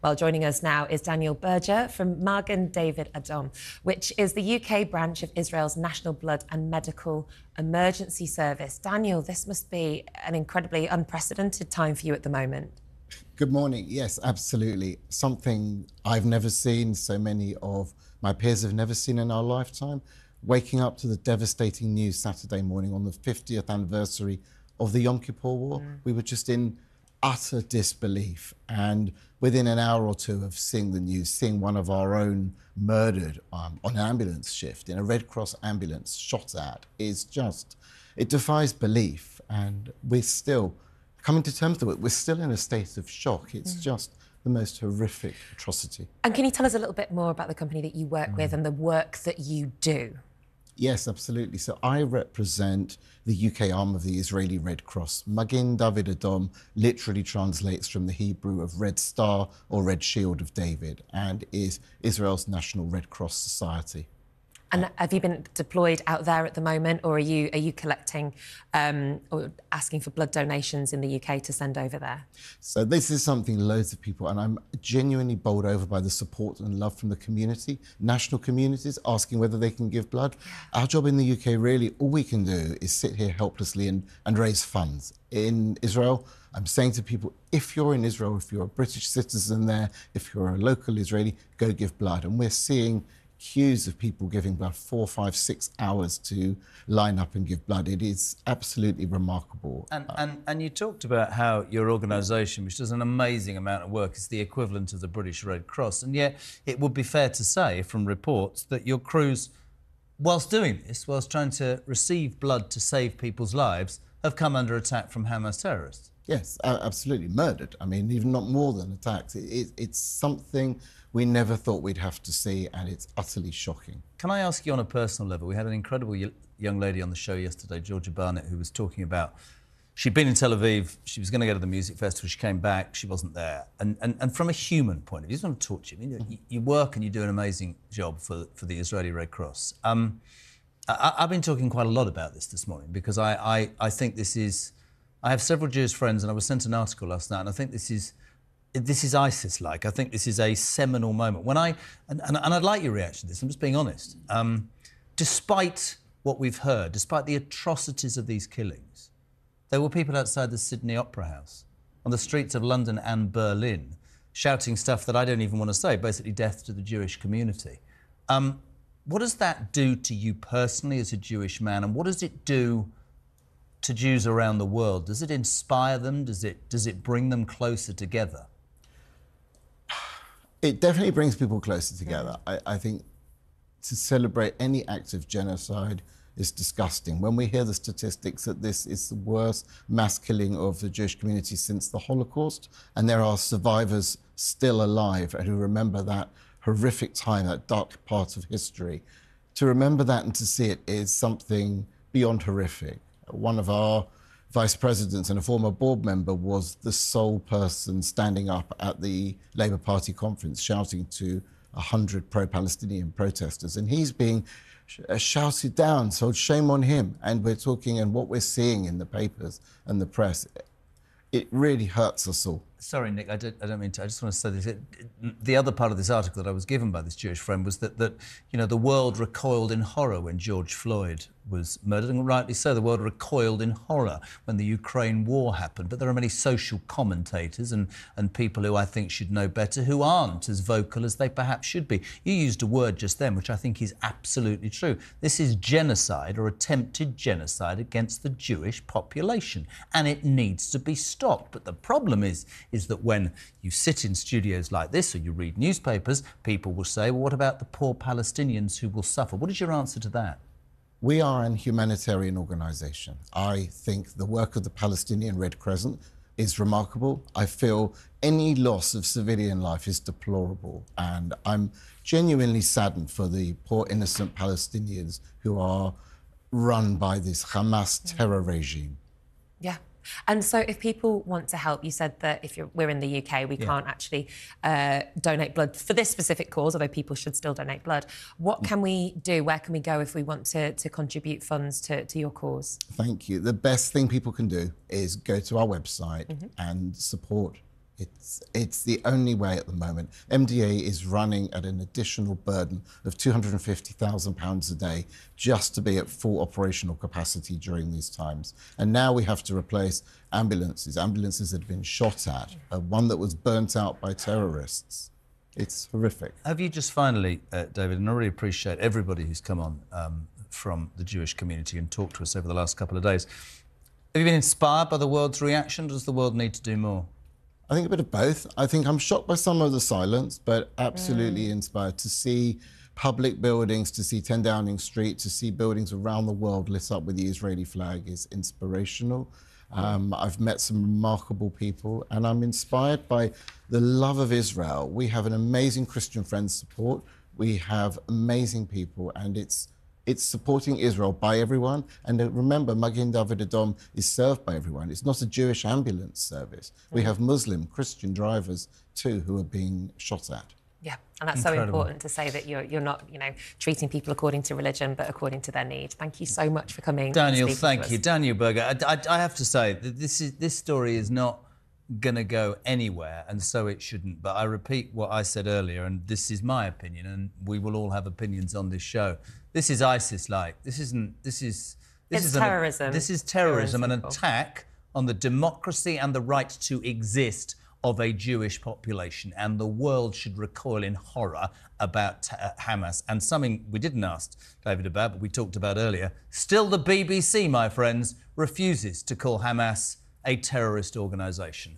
Well, joining us now is Daniel Berger from Magen David Adom, which is the UK branch of Israel's National Blood and Medical Emergency Service. Daniel, this must be an incredibly unprecedented time for you at the moment. Good morning. Yes, absolutely. Something I've never seen, so many of my peers have never seen in our lifetime. Waking up to the devastating news Saturday morning on the 50th anniversary of the Yom Kippur War, we were just in utter disbelief. And within an hour or two of seeing the news, seeing one of our own murdered on an ambulance shift in a Red Cross ambulance shot at is just, it defies belief. And we're still coming to terms with it. We're still in a state of shock. It's just the most horrific atrocity. And can you tell us a little bit more about the company that you work with and the work that you do? Yes, absolutely. So I represent the UK arm of the Israeli Red Cross. Magen David Adom literally translates from the Hebrew of Red Star or Red Shield of David and is Israel's National Red Cross Society. And have you been deployed out there at the moment, or are you collecting or asking for blood donations in the UK to send over there? So this is something loads of people, and I'm genuinely bowled over by the support and love from the community, national communities, asking whether they can give blood. Our job in the UK, really, all we can do is sit here helplessly and raise funds. In Israel, I'm saying to people, if you're in Israel, if you're a British citizen there, if you're a local Israeli, go give blood. And we're seeing queues of people giving blood, 4, 5, 6 hours to line up and give blood. It is absolutely remarkable. And you talked about how your organisation, which does an amazing amount of work, is the equivalent of the British Red Cross, and yet it would be fair to say from reports that your crews, whilst doing this, whilst trying to receive blood to save people's lives, have come under attack from Hamas terrorists. Yes, absolutely murdered. I mean, even not more than attacks. It's something we never thought we'd have to see, and it's utterly shocking. Can I ask you on a personal level? We had an incredible young lady on the show yesterday, Georgia Barnett, who was talking about she'd been in Tel Aviv, she was going to go to the music festival, she came back, she wasn't there. And from a human point of view, I just want to talk to you. You work and you do an amazing job for the Israeli Red Cross. I've been talking quite a lot about this morning because I think this is... I have several Jewish friends, and I was sent an article last night, and I think this is ISIS-like. I think this is a seminal moment. And I'd like your reaction to this, I'm just being honest. Despite what we've heard, despite the atrocities of these killings, there were people outside the Sydney Opera House, on the streets of London and Berlin, shouting stuff that I don't even want to say, basically death to the Jewish community. What does that do to you personally as a Jewish man, and what does it do to Jews around the world? Does it inspire them? Does it bring them closer together? It definitely brings people closer together. I think to celebrate any act of genocide is disgusting. When we hear the statistics that this is the worst mass killing of the Jewish community since the Holocaust, and there are survivors still alive and who remember that horrific time, that dark part of history, to remember that and to see it is something beyond horrific. One of our vice presidents and a former board member was the sole person standing up at the Labour Party conference shouting to 100 pro-Palestinian protesters, and he's being shouted down, so shame on him. And we're talking, and what we're seeing in the papers and the press, it really hurts us all. Sorry, Nick, I don't mean to. I just want to say this. The other part of this article that I was given by this Jewish friend was that you know, the world recoiled in horror when George Floyd was murdered, and rightly so. The world recoiled in horror when the Ukraine war happened. But there are many social commentators and people who I think should know better, who aren't as vocal as they perhaps should be. You used a word just then, which I think is absolutely true. This is genocide or attempted genocide against the Jewish population, and it needs to be stopped. But the problem is that when you sit in studios like this or you read newspapers, people will say, well, what about the poor Palestinians who will suffer? What is your answer to that? We are an humanitarian organisation. I think the work of the Palestinian Red Crescent is remarkable. I feel any loss of civilian life is deplorable, and I'm genuinely saddened for the poor innocent Palestinians who are run by this Hamas terror regime. Yeah. And so if people want to help, you said that if we're in the UK, we can't actually donate blood for this specific cause, although people should still donate blood. What can we do? Where can we go if we want to contribute funds to your cause? Thank you. The best thing people can do is go to our website and support It's the only way at the moment. MDA is running at an additional burden of £250,000 a day just to be at full operational capacity during these times. And now we have to replace ambulances that had been shot at, one that was burnt out by terrorists. It's horrific. Have you just finally, David, and I really appreciate everybody who's come on from the Jewish community and talked to us over the last couple of days. Have you been inspired by the world's reaction? Does the world need to do more? I think a bit of both. I think I'm shocked by some of the silence, but absolutely inspired to see public buildings, to see 10 Downing Street, to see buildings around the world lit up with the Israeli flag is inspirational. I've met some remarkable people, and I'm inspired by the love of Israel. We have an amazing Christian Friends support. We have amazing people, and it's supporting Israel by everyone. And remember, Magen David Adom is served by everyone. It's not a Jewish ambulance service. We have Muslim, Christian drivers too who are being shot at. Yeah, and that's so important to say that you're not, treating people according to religion, but according to their need. Thank you so much for coming. Daniel, thank you. Daniel Berger, I have to say that this story is not going to go anywhere, and so it shouldn't. But I repeat what I said earlier, and this is my opinion, and we will all have opinions on this show. This is ISIS-like. This is terrorism. This is terrorism, an attack on the democracy and the right to exist of a Jewish population, and the world should recoil in horror about Hamas. And something we didn't ask David about, but we talked about earlier, still the BBC, my friends, refuses to call Hamas a terrorist organisation.